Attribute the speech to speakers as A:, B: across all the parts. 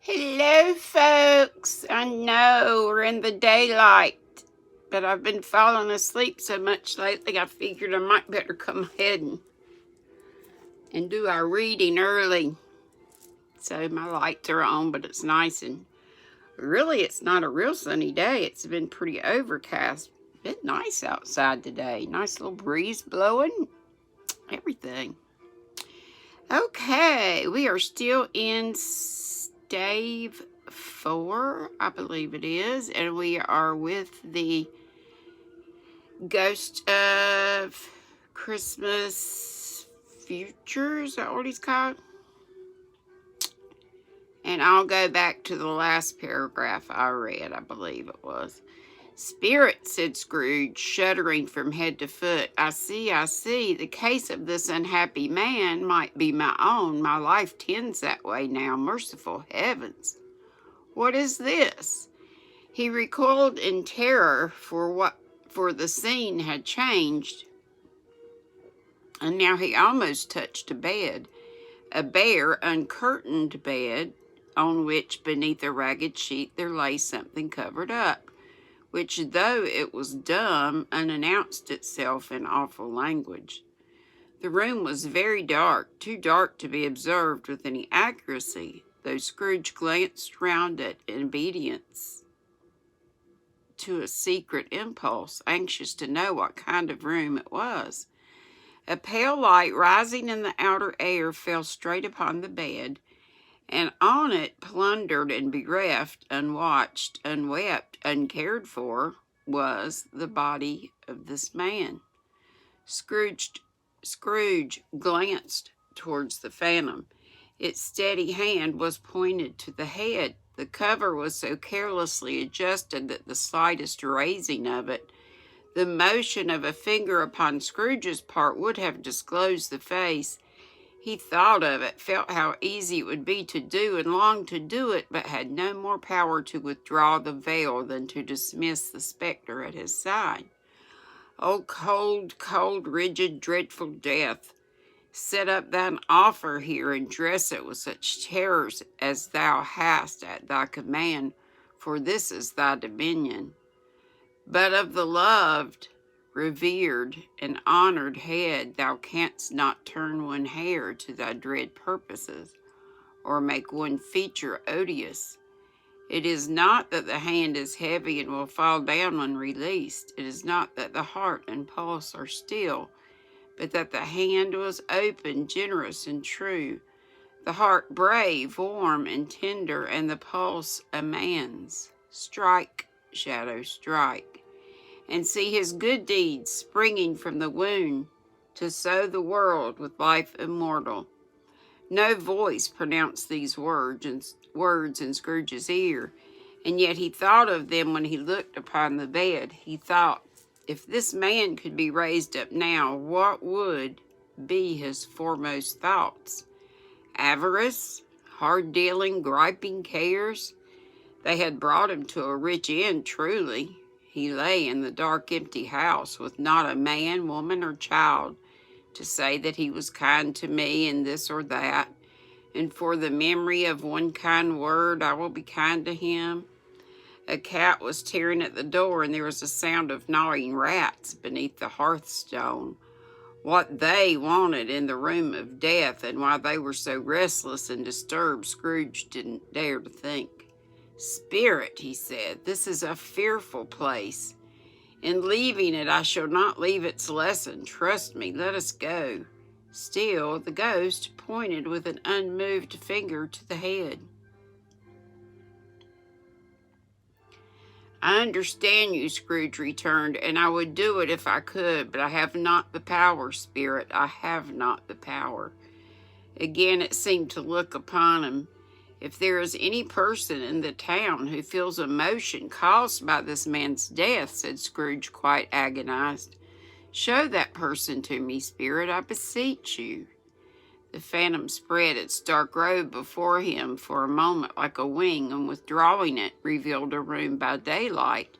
A: Hello, folks. I know we're in the daylight, but I've been falling asleep so much lately, I figured I might better come ahead and do our reading early. So my lights are on, but it's nice and really it's not a real sunny day. It's been pretty overcast. Been nice outside today. Nice little breeze blowing. Everything. Okay, we are still in Stave 4, I believe it is, and we are with the Ghost of Christmas Future. Is that what he's called? And I'll go back to the last paragraph I read, I believe it was. Spirit, said Scrooge, shuddering from head to foot. I see. The case of this unhappy man might be my own. My life tends that way now. Merciful heavens. What is this? He recoiled in terror, for the scene had changed, and now he almost touched a bed, a bare, uncurtained bed, on which, beneath a ragged sheet, there lay something covered up, which, though it was dumb, unannounced itself in awful language. The room was very dark, too dark to be observed with any accuracy, though Scrooge glanced round it in obedience to a secret impulse, anxious to know what kind of room it was. A pale light rising in the outer air fell straight upon the bed, and on it, plundered and bereft, unwatched, unwept, uncared for, was the body of this man. Scrooge glanced towards the phantom. Its steady hand was pointed to the head. The cover was so carelessly adjusted that the slightest raising of it, the motion of a finger upon Scrooge's part, would have disclosed the face. He thought of it, felt how easy it would be to do, and longed to do it, but had no more power to withdraw the veil than to dismiss the spectre at his side. O cold, cold, rigid, dreadful death, set up thine offer here, and dress it with such terrors as thou hast at thy command, for this is thy dominion. But of the loved, revered, and honored head thou canst not turn one hair to thy dread purposes, or make one feature odious. It is not that the hand is heavy and will fall down when released. It is not that the heart and pulse are still, but that the hand was open, generous, and true, the heart brave, warm, and tender, and the pulse a man's. Strike, shadow, strike, and see his good deeds springing from the wound to sow the world with life immortal. No voice pronounced these words in Scrooge's ear, and yet he thought of them when he looked upon the bed. He thought, if this man could be raised up now, what would be his foremost thoughts? Avarice, hard-dealing, griping cares? They had brought him to a rich end, truly. He lay in the dark, empty house, with not a man, woman, or child to say that he was kind to me in this or that, and for the memory of one kind word I will be kind to him. A cat was tearing at the door, and there was a sound of gnawing rats beneath the hearthstone. What they wanted in the room of death, and why they were so restless and disturbed, Scrooge didn't dare to think. Spirit, he said, this is a fearful place. In leaving it, I shall not leave its lesson. Trust me, let us go. Still, the ghost pointed with an unmoved finger to the head. I understand you, Scrooge returned, and I would do it if I could, but I have not the power, Spirit. I have not the power. Again it seemed to look upon him. If there is any person in the town who feels emotion caused by this man's death, said Scrooge, quite agonized, show that person to me, Spirit, I beseech you. The phantom spread its dark robe before him for a moment like a wing, and withdrawing it, revealed a room by daylight,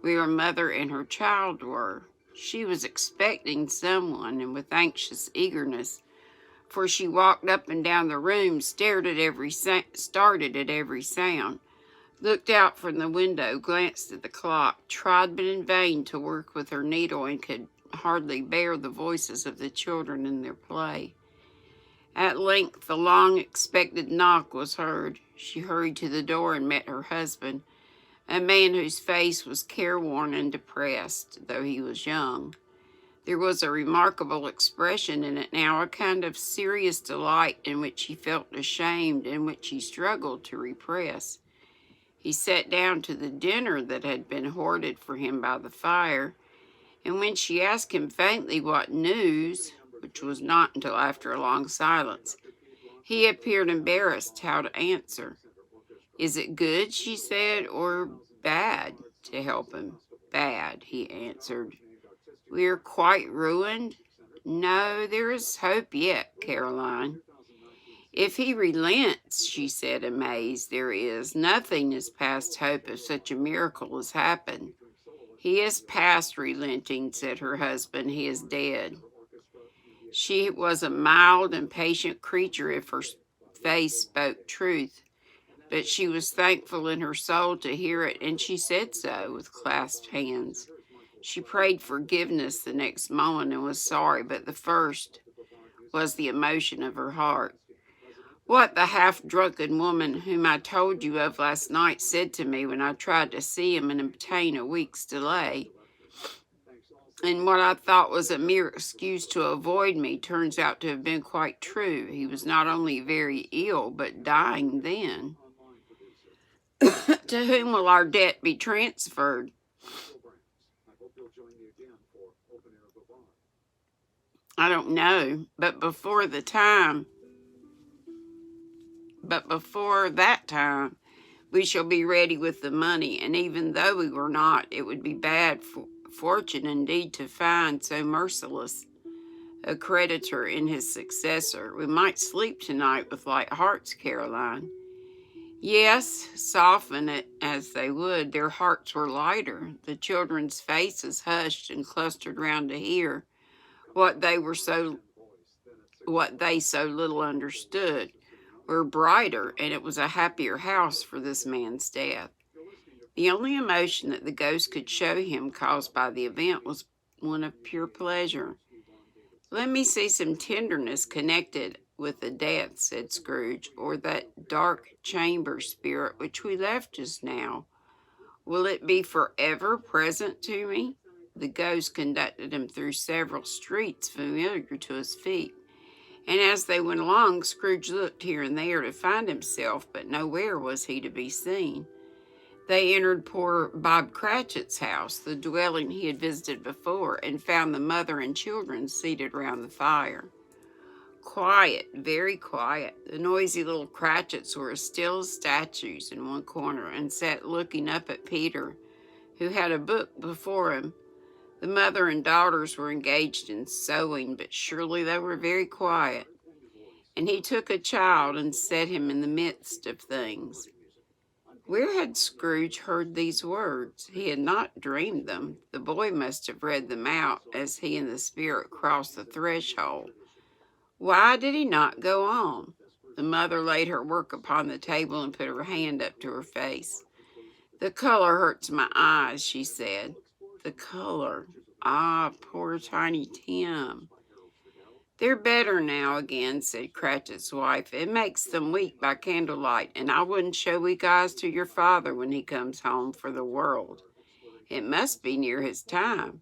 A: where a mother and her child were. She was expecting someone, and with anxious eagerness for she walked up and down the room, started at every sound, looked out from the window, glanced at the clock, tried but in vain to work with her needle, and could hardly bear the voices of the children in their play. At length the long-expected knock was heard. She hurried to the door and met her husband, a man whose face was careworn and depressed, though he was young. There was a remarkable expression in it now, a kind of serious delight in which he felt ashamed and which he struggled to repress. He sat down to the dinner that had been hoarded for him by the fire, and when she asked him faintly what news, which was not until after a long silence, he appeared embarrassed how to answer. "Is it good," she said, "or bad to help him?" "Bad," he answered. "We are quite ruined?" "No, there is hope yet, Caroline." "If he relents," she said, amazed, "there is. Nothing is past hope if such a miracle has happened." "He is past relenting," said her husband. "He is dead." She was a mild and patient creature if her face spoke truth, but she was thankful in her soul to hear it, and she said so with clasped hands. She prayed forgiveness the next moment and was sorry, but the first was the emotion of her heart. "What the half-drunken woman whom I told you of last night said to me when I tried to see him and obtain a week's delay, and what I thought was a mere excuse to avoid me, turns out to have been quite true. He was not only very ill, but dying then." "To whom will our debt be transferred?" "I don't know, but before that time, we shall be ready with the money, and even though we were not, it would be bad fortune indeed to find so merciless a creditor in his successor. We might sleep tonight with light hearts, Caroline." Yes, soften it as they would, their hearts were lighter. The children's faces, hushed and clustered round to hear what they so little understood, were brighter, and it was a happier house for this man's death. The only emotion that the ghost could show him caused by the event was one of pure pleasure. "Let me see some tenderness connected with the death," said Scrooge, "or that dark chamber spirit which we left just now. Will it be forever present to me?" The ghost conducted him through several streets familiar to his feet, and as they went along, Scrooge looked here and there to find himself, but nowhere was he to be seen. They entered poor Bob Cratchit's house, the dwelling he had visited before, and found the mother and children seated round the fire. Quiet, very quiet. The noisy little Cratchits were as still as statues in one corner, and sat looking up at Peter, who had a book before him. The mother and daughters were engaged in sewing, but surely they were very quiet. And he took a child and set him in the midst of things. Where had Scrooge heard these words? He had not dreamed them. The boy must have read them out as he and the spirit crossed the threshold. Why did he not go on? The mother laid her work upon the table and put her hand up to her face. "The color hurts my eyes," she said. "The color. Ah, poor Tiny Tim." "They're better now again," said Cratchit's wife. "It makes them weak by candlelight, and I wouldn't show weak eyes to your father when he comes home for the world. It must be near his time."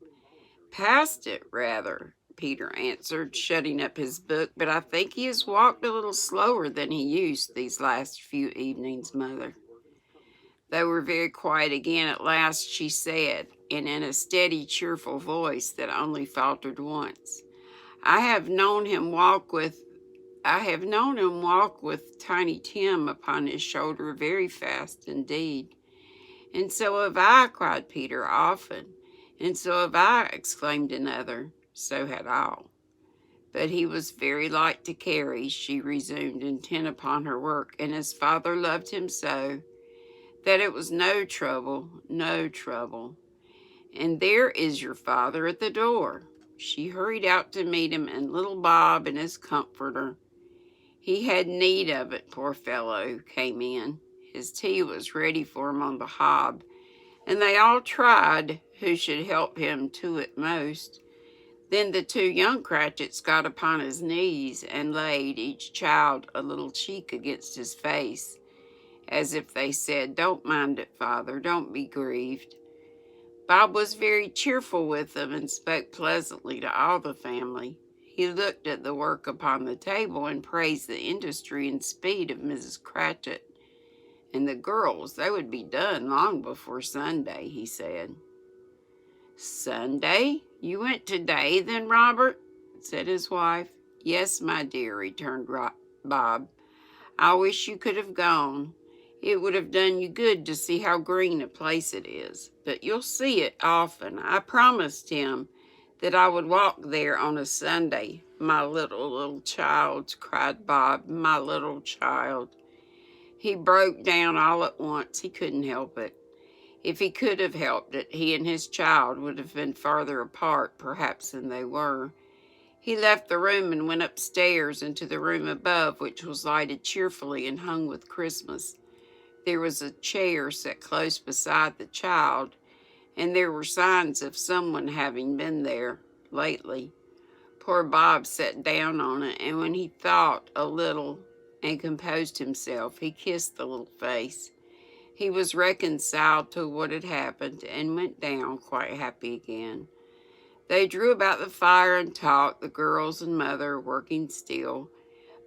A: "Past it, rather," Peter answered, shutting up his book. "But I think he has walked a little slower than he used these last few evenings, Mother." They were very quiet again. At last she said, and in a steady, cheerful voice that only faltered once, I have known him walk with Tiny Tim upon his shoulder very fast indeed." "And so have I," cried Peter, "often." "And so have I," exclaimed another. So had all. "But he was very light to carry," she resumed, intent upon her work, "and his father loved him so that it was no trouble. And there is your father at the door." She hurried out to meet him and little Bob and his comforter. He had need of it, poor fellow, came in. His tea was ready for him on the hob, and they all tried who should help him to it most. Then the two young Cratchits got upon his knees and laid each child a little cheek against his face, as if they said, "Don't mind it, Father, don't be grieved." Bob was very cheerful with them and spoke pleasantly to all the family. He looked at the work upon the table and praised the industry and speed of Mrs. Cratchit. And the girls, they would be done long before Sunday, he said. "Sunday? You went today, then, Robert?" said his wife. "Yes, my dear," returned Bob. "I wish you could have gone. It would have done you good to see how green a place it is. But you'll see it often. I promised him that I would walk there on a Sunday." "My little child," cried Bob, "my little child." He broke down all at once. He couldn't help it. If he could have helped it, he and his child would have been farther apart, perhaps, than they were. He left the room and went upstairs into the room above, which was lighted cheerfully and hung with Christmas. There was a chair set close beside the child, and there were signs of someone having been there lately. Poor Bob sat down on it, and when he thought a little and composed himself, he kissed the little face. He was reconciled to what had happened and went down quite happy again. They drew about the fire and talked, the girls and mother working still.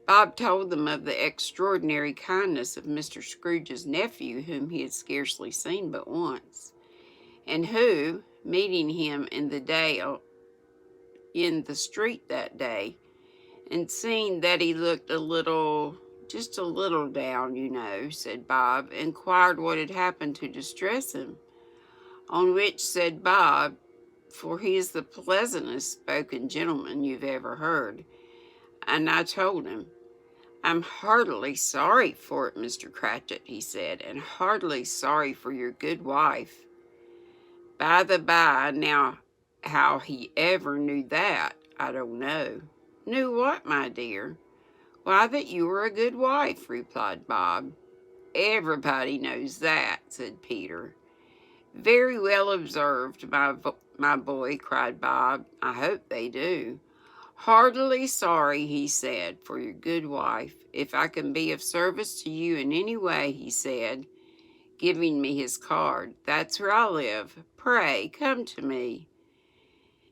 A: Bob told them of the extraordinary kindness of Mr. Scrooge's nephew, whom he had scarcely seen but once, and who, meeting him in the street that day, and seeing that he looked just a little down, said Bob, inquired what had happened to distress him. On which said Bob, for he is the pleasantest spoken gentleman you've ever heard, and I told him, "I'm heartily sorry for it, Mr. Cratchit," he said, "and heartily sorry for your good wife." By the by, now, how he ever knew that, I don't know. "Knew what, my dear?" "Why, that you were a good wife," replied Bob. "Everybody knows that," said Peter. "Very well observed, my boy," cried Bob. "I hope they do." "Heartily sorry," he said, "for your good wife. If I can be of service to you in any way," he said, giving me his card, "that's where I live. Pray, come to me."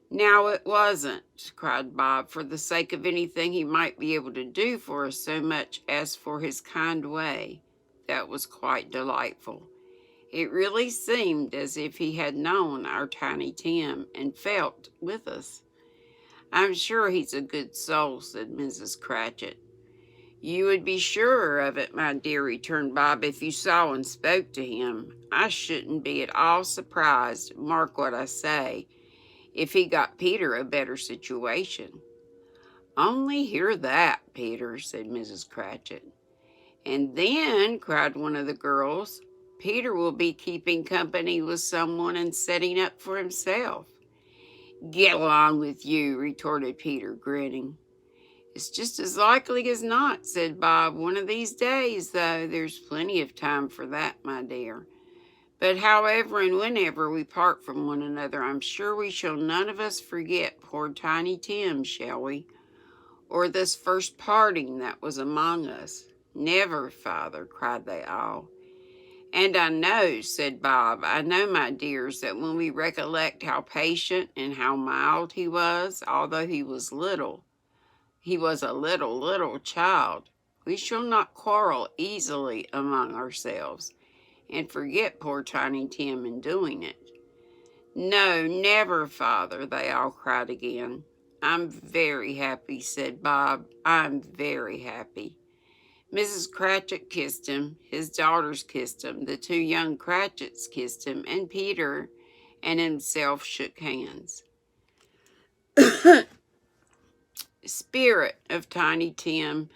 A: "Now it wasn't," cried Bob, "for the sake of anything he might be able to do for us so much as for his kind way. That was quite delightful. It really seemed as if he had known our Tiny Tim and felt with us." "I'm sure he's a good soul," said Mrs. Cratchit. "You would be surer of it, my dear," returned Bob, "if you saw and spoke to him. I shouldn't be at all surprised, mark what I say, if he got Peter a better situation." "Only hear that, Peter," said Mrs. Cratchit. "And then," cried one of the girls, "Peter will be keeping company with someone and setting up for himself." "Get along with you," retorted Peter, grinning. "It's just as likely as not," said Bob. "One of these days, though, there's plenty of time for that, my dear. But however and whenever we part from one another, I'm sure we shall none of us forget poor Tiny Tim, shall we? Or this first parting that was among us." "Never, Father," cried they all. "And I know," said Bob, "I know, my dears, that when we recollect how patient and how mild he was, although he was a little child, we shall not quarrel easily among ourselves, and forget poor Tiny Tim in doing it." "No, never, Father," they all cried again. "I'm very happy," said Bob. "I'm very happy." Mrs. Cratchit kissed him, his daughters kissed him, the two young Cratchits kissed him, and Peter and himself shook hands. "Spirit of Tiny Tim,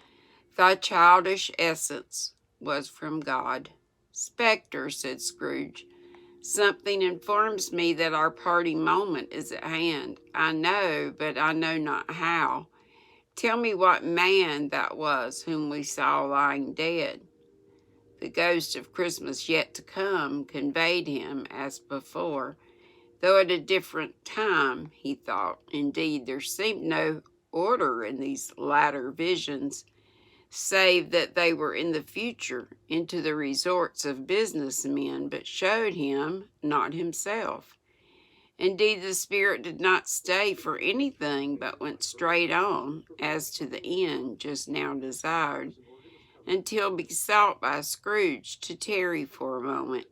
A: thy childish essence was from God." "Spectre," said Scrooge. Something informs me that our parting moment is at hand. I know, but I know not how. Tell me what man that was whom we saw lying dead. The ghost of Christmas yet to come conveyed him as before, though at a different time, he thought. Indeed, there seemed no order in these latter visions, save that they were in the future, into the resorts of business men, but showed him not himself. Indeed, the spirit did not stay for anything, but went straight on, as to the end just now desired, until besought by Scrooge to tarry for a moment.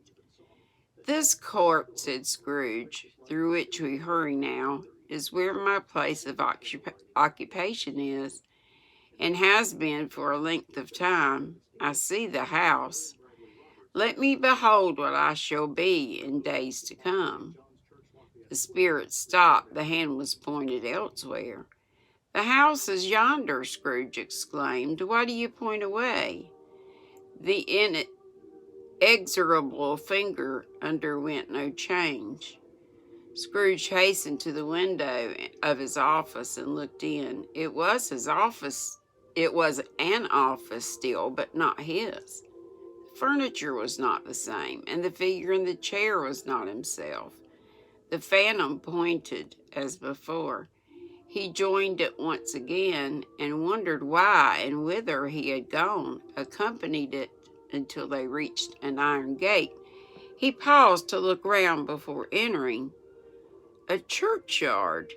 A: "This court," said Scrooge, "through which we hurry now, is where my place of occupation is, and has been for a length of time. I see the house. Let me behold what I shall be in days to come." The spirit stopped. The hand was pointed elsewhere. "The house is yonder," Scrooge exclaimed. "Why do you point away?" The inexorable finger underwent no change. Scrooge hastened to the window of his office and looked in. It was his office. It was an office still, but not his. The furniture was not the same, and the figure in the chair was not himself. The phantom pointed as before. He joined it once again, and wondered why and whither he had gone, accompanied it until they reached an iron gate. He paused to look round before entering. A churchyard.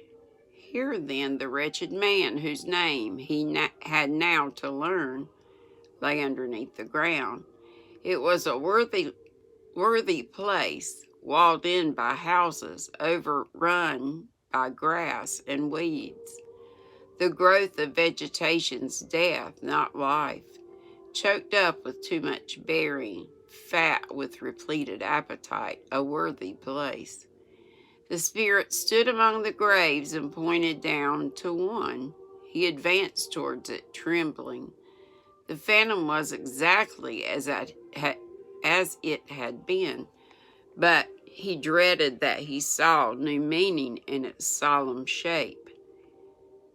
A: Here then the wretched man, whose name he had now to learn, lay underneath the ground. It was a worthy place, walled in by houses, overrun by grass and weeds, the growth of vegetation's death, not life, choked up with too much bearing, fat with repleted appetite, a worthy place. The spirit stood among the graves and pointed down to one. He advanced towards it, trembling. The phantom was exactly as it had been, but he dreaded that he saw new meaning in its solemn shape.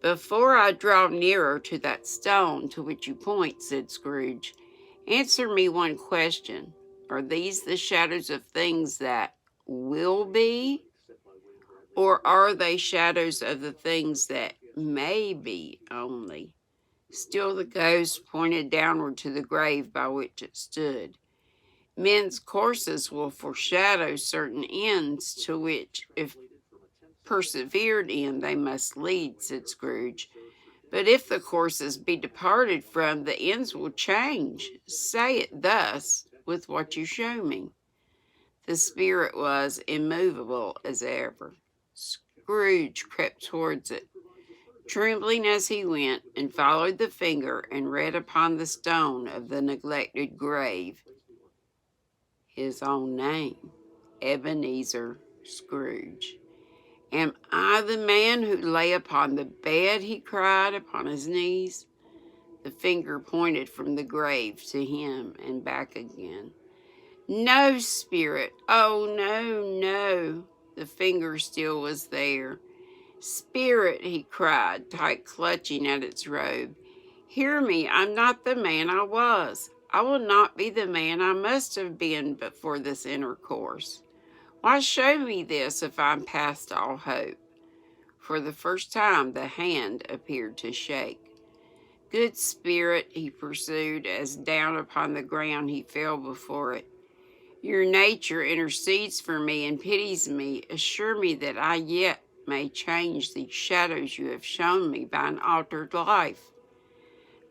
A: "Before I draw nearer to that stone to which you point," said Scrooge, "answer me one question. Are these the shadows of things that will be, or are they shadows of the things that may be only?" Still the ghost pointed downward to the grave by which it stood. "Men's courses will foreshadow certain ends to which, if persevered in, they must lead," said Scrooge. "But if the courses be departed from, the ends will change. Say it thus, with what you show me." The spirit was immovable as ever. Scrooge crept towards it, trembling as he went, and followed the finger and read upon the stone of the neglected grave his own name, Ebenezer Scrooge. "Am I the man who lay upon the bed?" he cried upon his knees. The finger pointed from the grave to him and back again. "No, spirit, oh no, no." The finger still was there. "Spirit," he cried, tight clutching at its robe, "hear me, I'm not the man I was. I will not be the man I must have been but for this intercourse. Why show me this if I'm past all hope?" For the first time the hand appeared to shake. "Good spirit," he pursued, as down upon the ground he fell before it, "your nature intercedes for me and pities me. Assure me that I yet may change these shadows you have shown me by an altered life."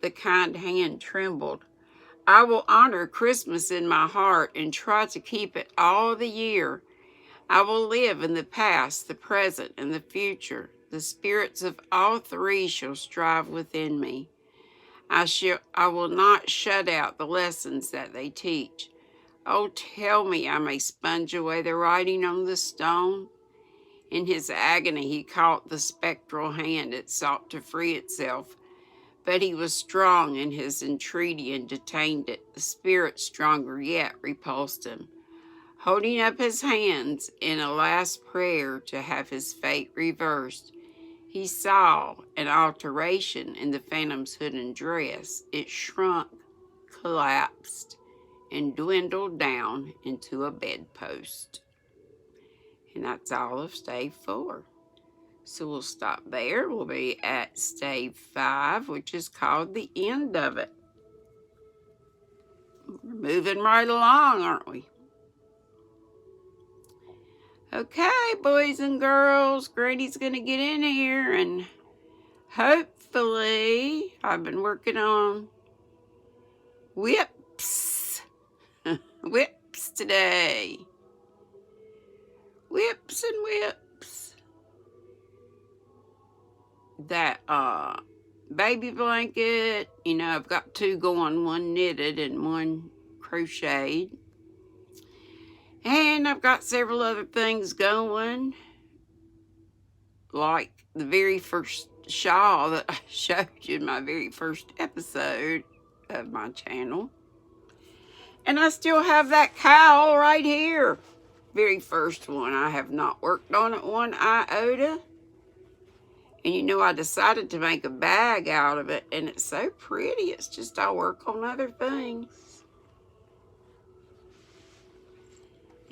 A: The kind hand trembled. "I will honor Christmas in my heart and try to keep it all the year. I will live in the past, the present, and the future. The spirits of all three shall strive within me. I will not shut out the lessons that they teach. Oh, tell me I may sponge away the writing on the stone." In his agony he caught the spectral hand. It sought to free itself, but he was strong in his entreaty and detained it. The spirit, stronger yet, repulsed him. holding up his hands in a last prayer to have his fate reversed. He saw an alteration in the Phantom's hood and dress. It shrunk, collapsed, and dwindled down into a bedpost. And that's all of Stave 4. So we'll stop there. We'll be at Stave 5, which is called the end of it. We're moving right along, aren't we? Okay, boys and girls, Granny's going to get in here, and hopefully I've been working on whips. Whips today. Whips and whips. That baby blanket, you know, I've got 2 going, one knitted and one crocheted. And I've got several other things going, like the very first shawl that I showed you in my very first episode of my channel. And I still have that cowl right here. Very first one. I have not worked on it one iota. And you know, I decided to make a bag out of it, and it's so pretty. It's just I'll work on other things.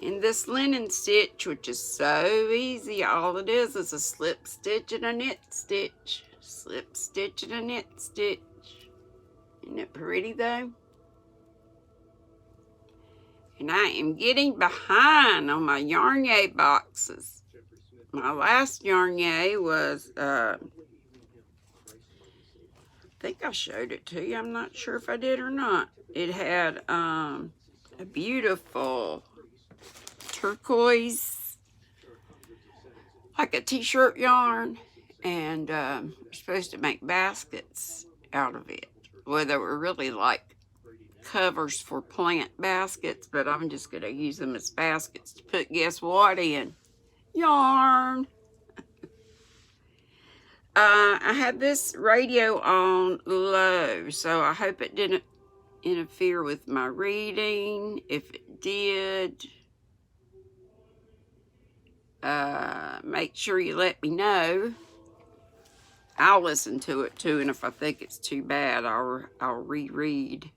A: And this linen stitch, which is so easy, all it is a slip stitch and a knit stitch. Slip stitch and a knit stitch. Isn't it pretty though? And I am getting behind on my Yarnier boxes. My last Yarnier was, I think I showed it to you. I'm not sure if I did or not. It had a beautiful turquoise, like a t-shirt yarn, and we're supposed to make baskets out of it. Well, they were really like covers for plant baskets, but I'm just going to use them as baskets to put, guess what, in? Yarn. I had this radio on low, so I hope it didn't interfere with my reading. If it did, make sure you let me know. I'll listen to it too, and if I think it's too bad, I'll reread.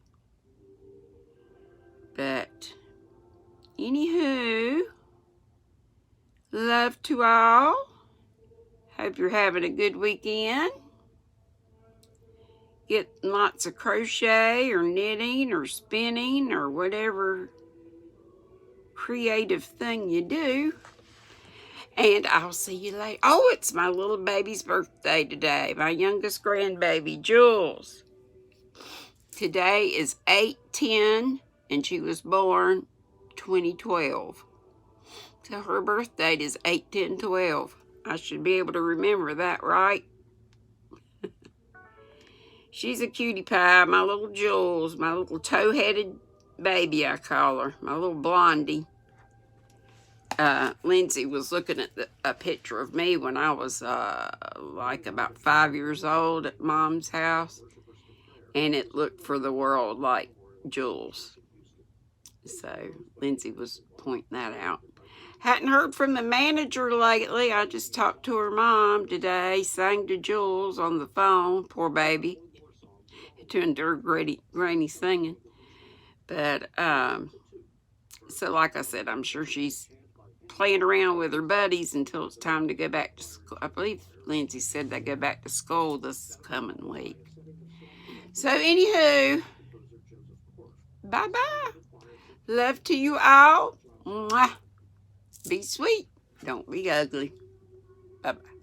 A: But anywho, love to all. Hope you're having a good weekend. Get lots of crochet or knitting or spinning or whatever creative thing you do. And I'll see you later. Oh, it's my little baby's birthday today. My youngest grandbaby, Jules. Today is 8/10, and she was born 2012. So her birth date is 8/10/12. I should be able to remember that, right? She's a cutie pie, my little Jules, my little toe-headed baby, I call her, my little blondie. Lindsay was looking at a picture of me when I was like about 5 years old at Mom's house, and it looked for the world like Jules. So Lindsay was pointing that out. Hadn't heard from the manager lately. I just talked to her mom today, sang to Jules on the phone, poor baby. It turned to her granny singing. But, so like I said, I'm sure she's playing around with her buddies until it's time to go back to school. I believe Lindsay said they go back to school this coming week. So anywho, bye-bye. Love to you all. Mwah. Be sweet. Don't be ugly. Bye-bye.